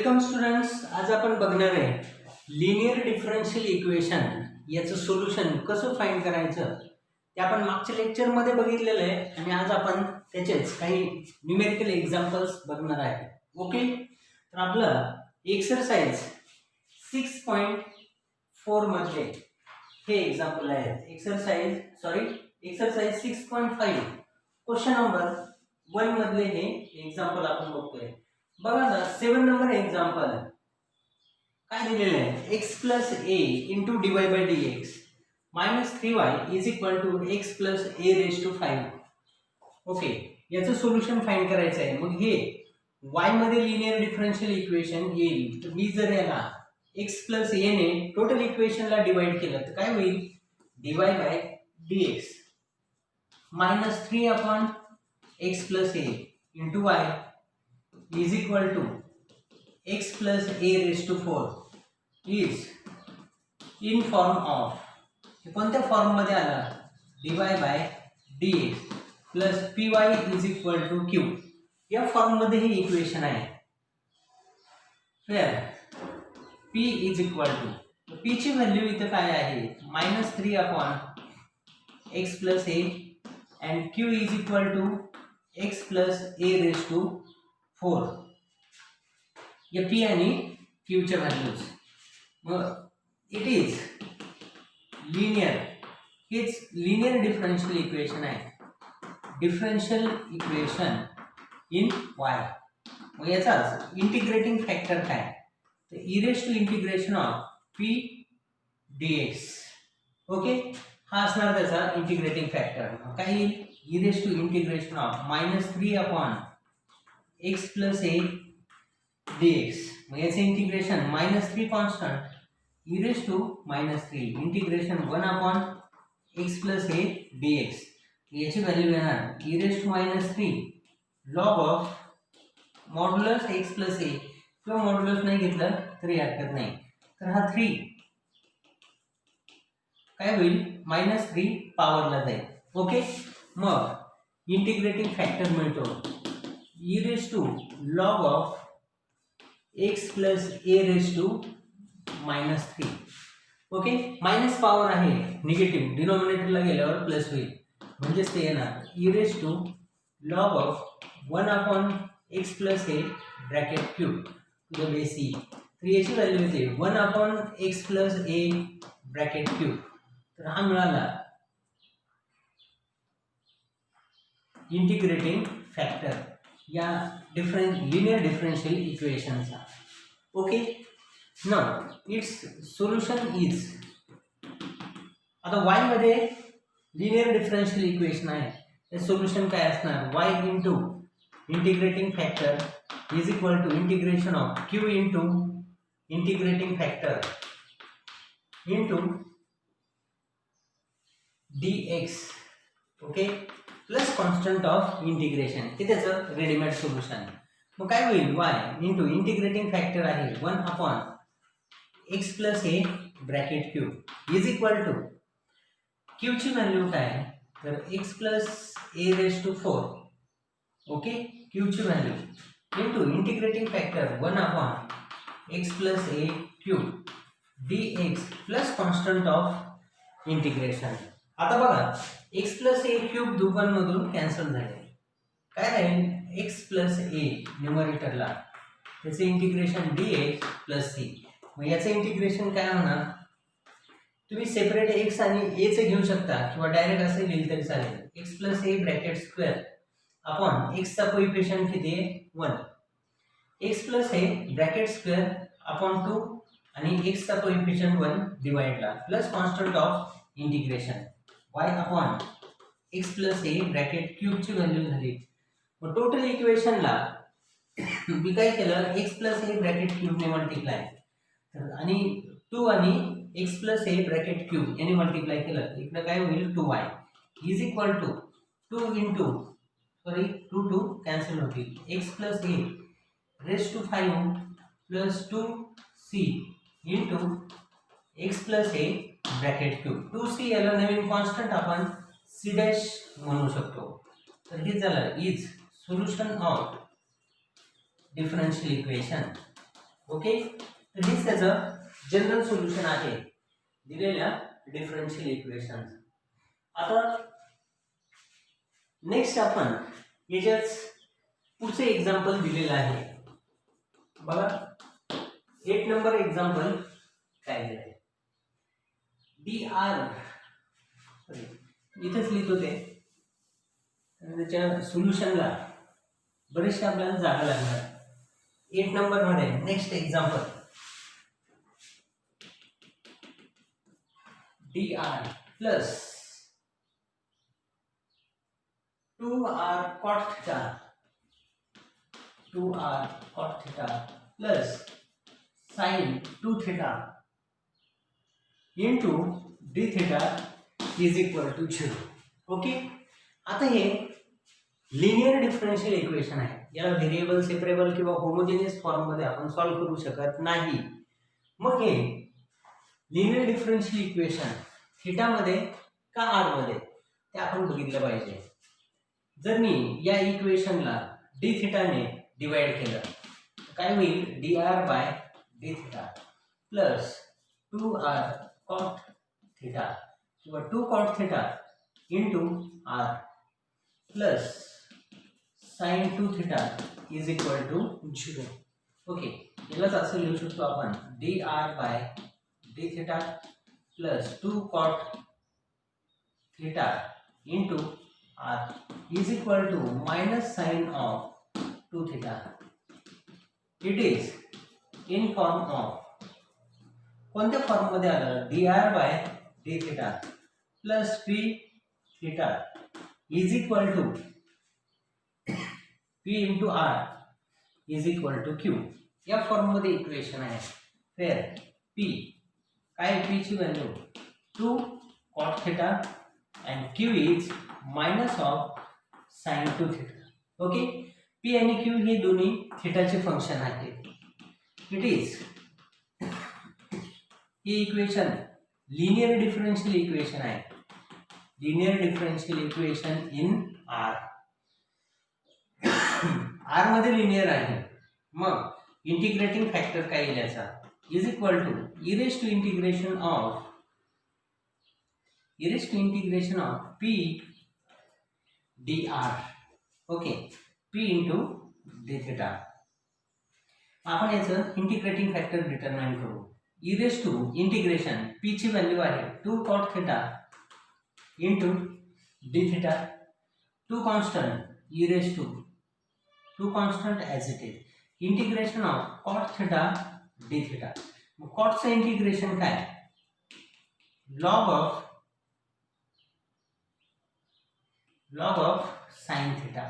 Welcome students. आज आपण बघणार आहे लिनियर डिफरन्शियल इक्वेशन याचं सोल्युशन कसं फाइंड करायचं ते आपण मागच्या लेक्चरमध्ये बघितलेलं आहे आणि आज आपण त्याचेच काही न्यूमेरिकल एक्झाम्पल्स बघणार आहे. ओके, तर आपलं एक्सरसाइज 6.4 मध्ये हे एक्झाम्पल आहे. एक्सरसाइज 6.5 क्वेश्चन नंबर 1 मधले हे एक्झाम्पल आपण बघतोय. बघा ना, 7 नंबर एक्झाम्पल काय दिलेलं आहे, x plus a into dy by dx minus 3y is equal to x plus a raise to 5. Okay, याचं सोल्युशन फाइंड करायचं आहे. मग हे y मध्ये लिनियर डिफरन्शियल इक्वेशन येईल. तर मी जर याला x प्लस a ने टोटल इक्वेशनला डिवाइड केलं तर काय होईल, dy by dx minus 3 upon x plus a into y is equal to x plus a raised to 4 is in form of कोणत्या फॉर्म मध्ये आला, dy by dx plus py is equal to q. या form मध्ये हे equation आहे. फिर p is equal to p ची value इथे काय आहे, minus 3 upon x plus a and q is equal to x plus a raised to 4. या p आणि q च्या व्हॅल्यूज. मग इट इज लिनियर, हेच लिनियर डिफरन्शियल इक्वेशन आहे. Differential equation in y. मग याचाच इंटिग्रेटिंग फॅक्टर काय, तर e raise to integration of p dx. Okay, हा असणार त्याचा इंटिग्रेटिंग फॅक्टर. काय येईल, e raise to integration of minus 3 upon x plus a dx. मग याचे integration minus 3 constant e raise to minus 3 integration 1 upon x plus a dx. याची value येणार e raise to minus 3 log of modulus x plus a, किंवा modulus नाही घेतलं तरी हरकत नाही. तर हा 3 काय होईल, मायनस 3 पॉवरला जाईल. ओके, मग इंटिग्रेटिंग फॅक्टर मिळतो e raise to log of x plus a raise to minus 3. Okay, minus power आहे निगेटिव्ह, डिनॉमिनेटरला गेल्यावर प्लस होईल, म्हणजेच ते येणार e raise to log of 1 upon x plus a bracket cube to the base e. तर याची value येते 1 upon x plus a bracket cube. तर हा मिळाला इंटिग्रेटिंग फॅक्टर या लिनियर डिफरन्शियल इक्वेशनचा. Okay, now it's solution is, आता y मध्ये लिनियर डिफरन्शियल इक्वेशन आहे, ते सोल्युशन काय असणार, y into integrating factor is equal to integration of q into integrating factor into dx. Okay, plus constant of integration, हे त्याचं readymade solution आहे. मग काय होईल, y इंटू इंटिग्रेटिंग फॅक्टर आहे 1 upon x plus a bracket cube is equal to q ची value काय आहे, तर x plus a raise to 4. Okay, q ची value into integrating factor 1 upon x plus a cube dx plus constant of integration. आता बघा, x plus a cube दोघांमधून cancel झाले, काय राहील, x प्लस a न्यूमरेटरला, त्याचे इंटिग्रेशन dx प्लस c. मग याचं इंटिग्रेशन काय होणार, तुम्ही सेपरेट x आणि a चे घेऊ शकता किंवा डायरेक्ट असे लिहिले तरी चालेल. x plus a bracket square upon x चा कोइफिशियंट किती आहे, 1. x plus a bracket square upon 2 आणि x चा कोइफिशियंट 1 डिवाइडला plus constant of integration y upon x plus a bracket cube ची व्हॅल्यू झाली. मग टोटल इक्वेशनला मी काय केलं, x plus a bracket cube ने मल्टिप्लाय, आणि 2 आणि x plus a bracket cube याने मल्टिप्लाय केलं, इकडे काय होईल, 2y is equal to 2 into 2 cancel होतील, x plus a raise to 5 plus 2c into x plus a bracket cube. 2c याला नवीन कॉन्स्टंट आपण c डॅश म्हणू शकतो. तर हे झालं is solution of differential equation okay, तर हेच त्याचं जनरल सोल्युशन आहे दिलेल्या डिफरन्शियल इक्वेशन. आता नेक्स्ट आपण याच्यात पुढचे एक्झाम्पल दिलेलं आहे बघा. 8 नंबर एक्झाम्पल काय दिलं dr, इथेच लिहितो ते, त्याच्या सोल्युशनला बरेचसे आपल्याला जागा लागणार. 8 नंबर मध्ये next example dr plus 2r cot theta, 2r cot theta plus sin 2 theta into d theta is equal to 0. Okay, आता हे लिनियर डिफरन्शियल इक्वेशन आहे. याला व्हेरिएबल, सेपरेबल किंवा होमोजेनियस फॉर्म मध्ये आपण सॉल्व्ह करू शकत नाही. मग हे लिनियर डिफरन्शियल इक्वेशन थीटा मध्ये का आर मध्ये ते आपण बघितलं पाहिजे. जर मी या इक्वेशनला डी थीटाने डिवाइड केलं काय होईल, D R by D theta plus 2r cot theta किंवा 2 cot theta into R plus sin 2 theta is equal to 0. Okay, यालाच असं लिहू शकतो आपण D R by D theta plus 2 cot theta into R is equal to minus sine of 2 theta. It is in form of कोणत्या form मध्ये आलं, D R by D theta plus P theta is equal to p into R is equal to q. या form मध्ये equation आहे. फेर p काय, p ची value 2 cot theta and q is minus of sine 2 theta. Okay, p आणि q हे दोन्ही थीटाचे फंक्शन आहेत. इट इज ही इक्वेशन लिनियर डिफरन्शियल इक्वेशन आहे. Linear differential equation in r, r मध्ये लिनियर आहे. मग इंटिग्रेटिंग फॅक्टर काय येईल याचा, is equal to e raise to integration of P D R. Okay, P into D theta. आपण याचं इंटिग्रेटिंग फॅक्टर डिटरमाइन करू. E raise to integration P ची व्हॅल्यू आहे 2 cot theta into D theta, 2 constant E raise to 2 constant as it is, integration of cot theta D theta. मग कॉटचं integration काय, log of sine theta.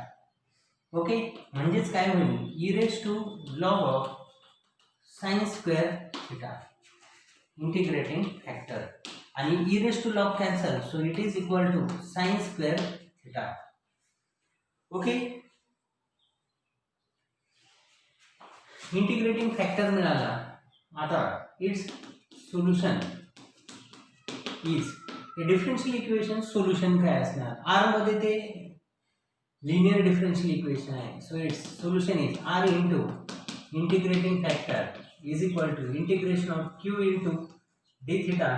Okay, म्हणजेच काय होईल, E raise to log of sine square theta integrating factor आणि E raise to log cancel, so it is equal to sine square theta. Okay, integrating factor मिळाला. आता its solution is differential equation solution काय असणार, r मध्ये ते linear differential equation आहे. So its solution is r into integrating factor is equal to integration of q into D theta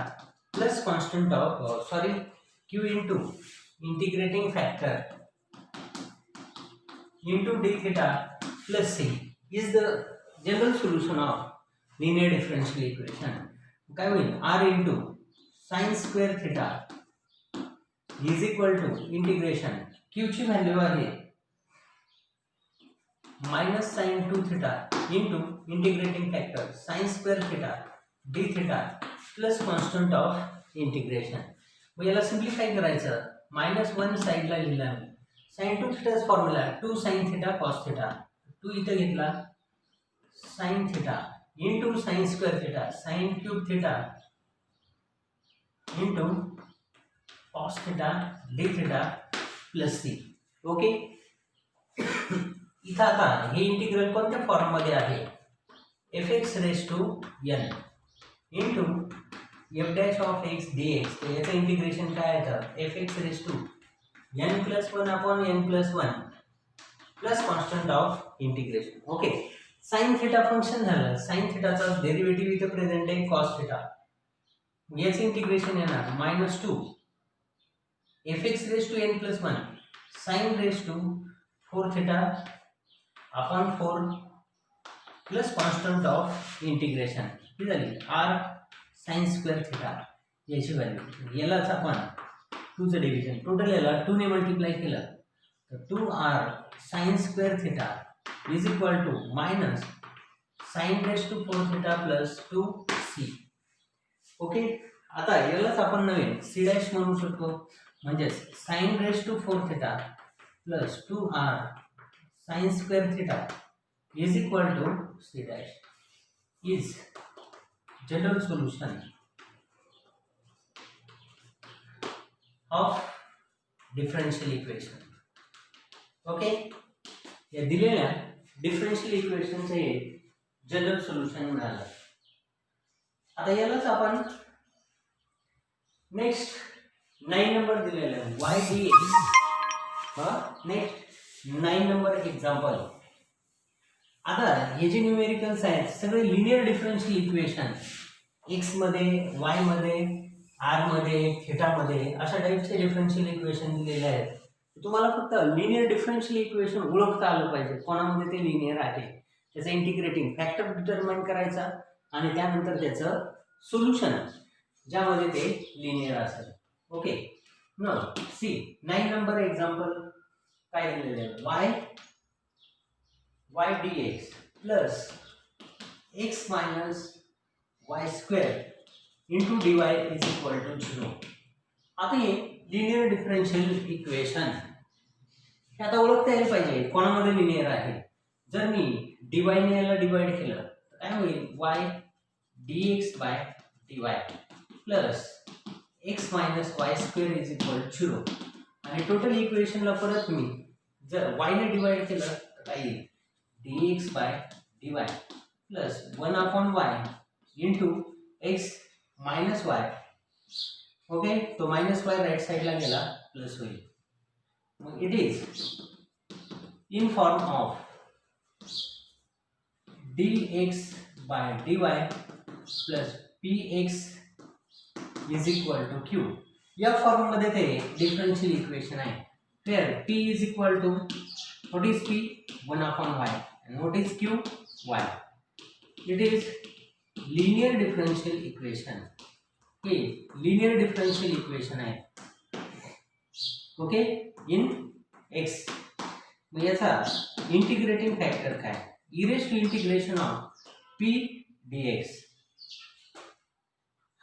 plus constant of q into integrating factor into D theta plus c is the general solution of linear differential equation. काय होईल, R into sine square theta is equal to integration q ची value आहे minus sine 2 theta into integrating factor sine square theta D theta plus constant of integration. मग याला simplify करायचं, -1 साईडला लिहिला मी. साइन 2 थीटाचा formula 2 sin theta cos theta, 2 इथे घेतला sine theta into sine square theta sine cube theta into cos theta D theta plus c. Okay, इथं आता हे इंटिग्रल कोणत्या फॉर्म मध्ये आहे, f x raise to n into f dash of x d x. तर याचं integration काय येतं, f x raise to n plus 1 upon n plus 1 plus constant of integration. Okay, sine theta function झालं, sine थिटाचा derivative इथे present आहे cos theta, याचे integration येणार -2 fx raise to n plus 1 sine raise to 4 theta upon 4 plus constant of integration ही झाली r sign square theta, याची value यालाच आपण 2 चं डिव्हिजन, टोटल याला 2 ने मल्टिप्लाय केलं तर 2r sine square theta is equal to minus sine raise to 4 theta plus 2c. Okay, आता यालाच आपण नवीन c डॅश म्हणू शकतो, म्हणजे sine raise to 4 theta plus 2r sine square theta is equal to c dash is general solution of differential equation. Okay, या दिलेल्या differential इक्वेशनचे हे जनरल सोल्युशन मिळालं. आता यालाच आपण नेक्स्ट 9 नंबर दिलेला आहे y dx. Next 9 number example. आता हे जे न्यूमेरिकल्स आहेत सगळे लिनियर डिफरेंशियल इक्वेशन, x मध्ये, y मध्ये, r मध्ये, थीटा मध्ये अशा टाइपचे डिफरेंशियल इक्वेशन दिलेले आहेत. तुम्हाला फक्त लिनियर डिफरेंशियल इक्वेशन ओळखता आलं पाहिजे, कोणामध्ये ते लिनियर आहे, त्याचा इंटिग्रेटिंग फॅक्टर डिटरमाइन करायचा आणि त्यानंतर त्याचं सोल्युशन ज्यामध्ये ते लिनियर असेल. ओके, न सी 9 नंबर एक्झाम्पल काय दिलेलं आहे, y dx plus x minus y square into dy is equal to 0. आता हे लिनियर डिफरेंशियल इक्वेशन हे आता ओळखता यायला पाहिजे कोणामध्ये लिनियर आहे. जर मी dy ने याला डिवाइड केलं तर काय होईल, y dx by dy plus x minus y square is equal 0. आणि टोटल इक्वेशनला परत मी जर y ने डिवाइड केलं तर काय येईल, dx by dy plus 1 upon y into x minus y. Okay, तो मायनस y राइट साइडला गेला प्लस होईल. मग it is in form of dx by dy plus px is equal to q. या फॉर्म मध्ये ते डिफरेंशियल इक्वेशन आहे. Where p is equal to what is p 1 upon y and what is q y. It is linear differential equation. Okay, linear differential equation आहे. Okay, in x. मग याचा integrating factor काय, e raise to integration of p dx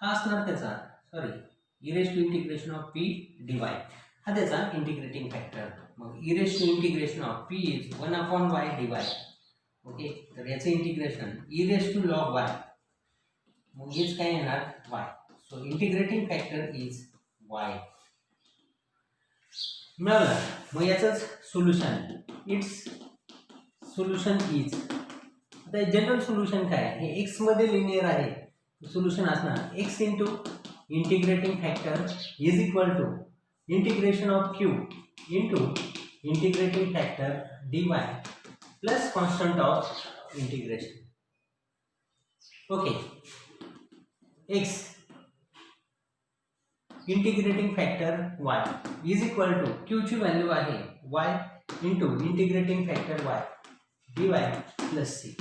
हा असणार त्याचा, sorry e raise to integration of p dy हा त्याचा integrating factor. मग e raise to integration of p is 1 upon y dy. Okay, तर याचे integration e raise to log y, मग हेच काय येणार y. So integrating factor is y. मिळालं. मग याचंच सोल्युशन, इट्स सोल्युशन इज, आता जनरल सोल्युशन काय, हे x मध्ये लिनियर आहे, सोल्युशन असणार x into integrating factor is equal to integration of q into integrating factor dy plus constant of integration. Okay, x integrating factor y is equal to q ची value आहे y into integrating factor y dy plus c.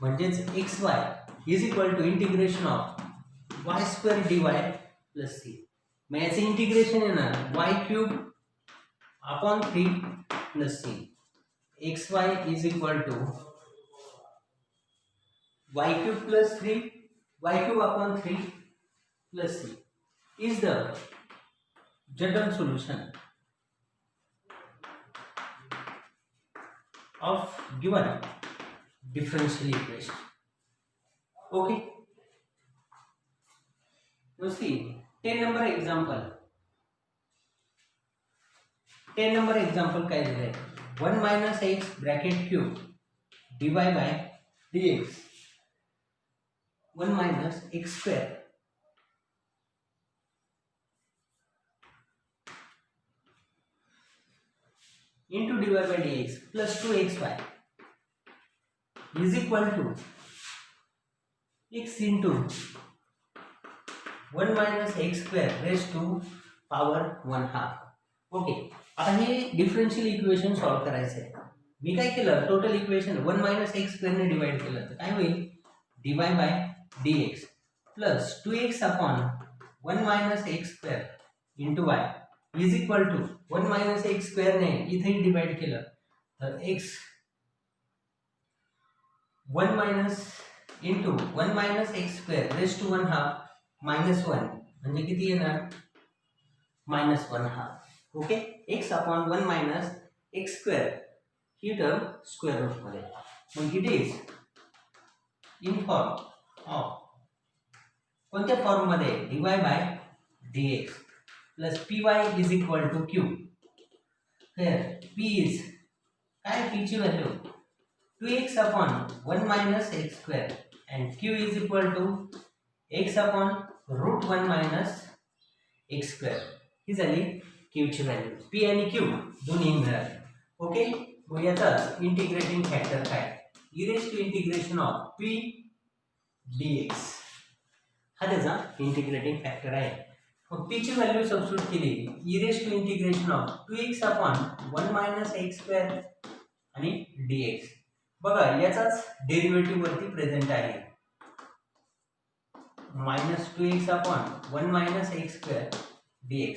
म्हणजेच xy is equal to integration of y square dy plus c. मग याचे integration येणार y cube upon 3 plus c. xy is equal to y cube plus 3 y cube upon 3 plus c is the general solution of given differential equation. Okay, now see 10 number example. 10 number example काय दिले, 1 minus x bracket cube dy by dx 1 minus x square into dy by dx plus 2xy is equal to x into 1 minus x square raise to power 1/2. Okay, आता हे differential equation solve करायचं आहे. मी काय केलं, total equation 1 minus x स्क्वेअरने divide केलं तर काय होईल, dy by dx plus 2x upon 1 minus x square into y is equal to 1 minus x स्क्वेअरने इथेही डिवाइड केलं तर x 1 minus into 1 minus x square raise to 1/2 minus 1 म्हणजे किती येणार, minus 1/2. Okay, x upon 1 minus x square ही term square root मध्ये. मग it is in form of कोणत्या फॉर्म मध्ये, dy by dx plus py is equal to q. p is काय, p ची value 2x upon 1 minus x square and q is equal to x upon root 1 minus x square. ही झाली q ची value. p आणि q दोन्ही मिळाले. Okay, मग याचा इंटिग्रेटिंग फॅक्टर काय, e raise to integration of p dx हा त्याचा इंटिग्रेटिंग फॅक्टर आहे. मग p ची व्हॅल्यू सबस्टिट्यूट केली, e raise to integration of 2x upon 1 minus x square आणि dx. बघा याचाच डेरिव्हेटिव्ह वरती प्रेझेंट आहे, minus 2x upon 1 minus x square dx.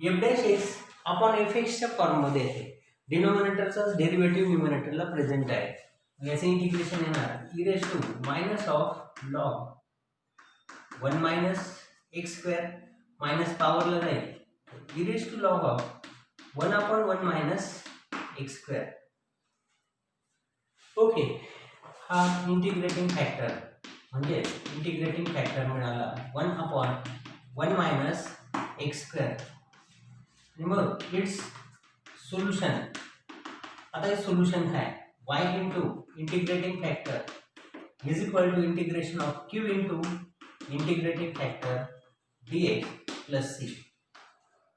f dash x upon fx च्या फॉर्म मध्ये येते, डिनोमिनेटरचाच डेरिव्हेटिव्ह न्यूमरेटरला प्रेझेंट आहे. याचे इंटिग्रेशन येणार e raise to minus of log 1 minus x square minus पॉवरला जाईल e raise to log of 1 upon 1 minus x square. Okay, हा integrating factor म्हणजे इंटिग्रेटिंग फॅक्टर मिळाला 1 अपॉन 1 मायनस एक्स स्क्वेअर. आणि मग इट्स सोल्युशन. आता हे सोल्युशन काय, y into integrating factor is equal to integration of q into integrating factor dx plus c.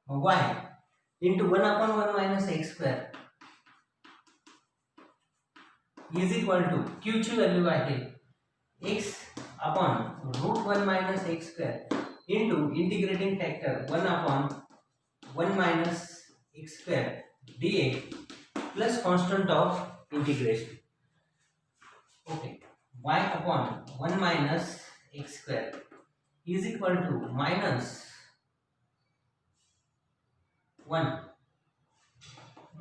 मग y into 1 upon 1 minus x square is equal to q ची value आहे x upon root 1 minus x square into integrating factor 1 upon 1 minus x square dx plus constant of integration. Okay, y upon 1 minus x square is equal to minus 1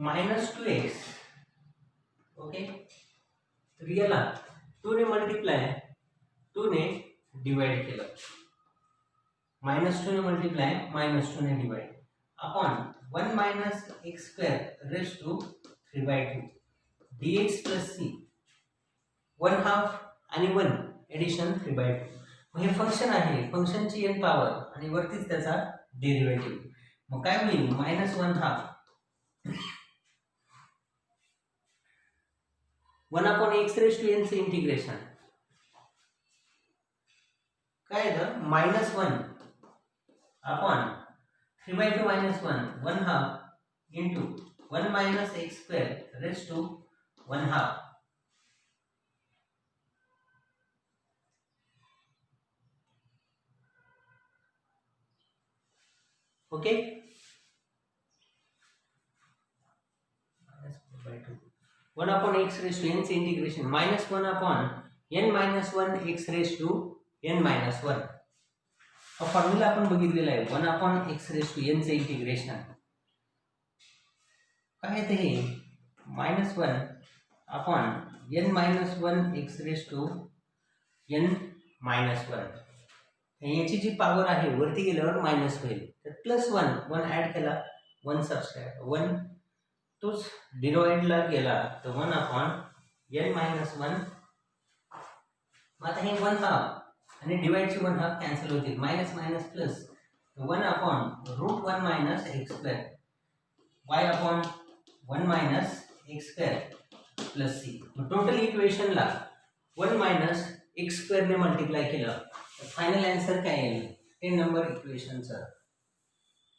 minus 2x. Okay, तर याला 2 ने multiply 2 ने divide केलं, minus 2 ने multiply minus 2 ने divide upon 1 minus x square raise to 3/2 dx plus c 1/2 आणि 1 addition 3/2. मग हे फंक्शन आहे, फंक्शनची n पॉवर आणि वरतीच त्याचा डेरिव्हेटिव्ह. मग काय होईल, minus 1/2 1 upon x raise to n चे इंटिग्रेशन काय आहे, minus 1 upon 3/2 minus 1 1/2 into 1 minus x square raise to 1/2. Okay, 1 upon x raise to n चे integration minus 1 upon n minus 1 x raise to n minus 1. हा formula आपण बघितलेला आहे, 1 upon x raise to n चे integration काय येते, हे minus 1 upon n minus 1 x raise to n minus 1. याची जी पॉवर आहे वरती गेल्यावर मायनस होईल, तर प्लस 1 ॲड केला 1 सबस्ट्रॅक्ट 1 तोच डिवाइडला गेला तर 1 अपॉन n मायनस 1. आता हे 1/2 आणि डिवाइडची 1/2 कॅन्सल होतील, minus minus plus 1 upon root 1 minus x square y upon 1 minus x square plus c. Total इक्वेशनला 1 मायनस एक्स स्क्वेअरने मल्टिप्लाय केलं तर फायनल आन्सर काय येईल, 10 नंबर इक्वेशनचं.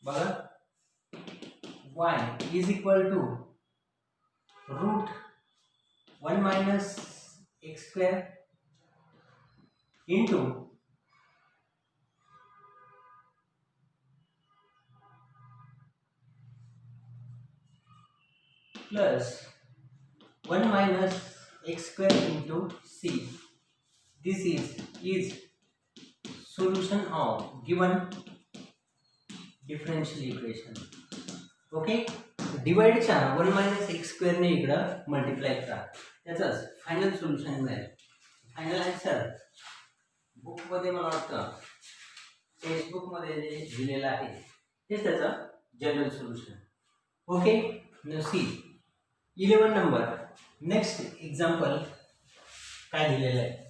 बघा, y is equal to root 1 minus x square into plus 1 minus x square into c. This is solution of given differential equation. Okay, डिवाइडच्या 1 minus x square ने इकडं multiply करा, त्याचंच फायनल सोल्युशन मिळेल. फायनल आन्सर बुकमध्ये मला वाटतं टेक्स्टबुकमध्ये जे दिलेलं आहे तेच त्याचं जनरल सोल्युशन. ओके, न सी 11 नंबर नेक्स्ट एक्झाम्पल काय दिलेलं आहे.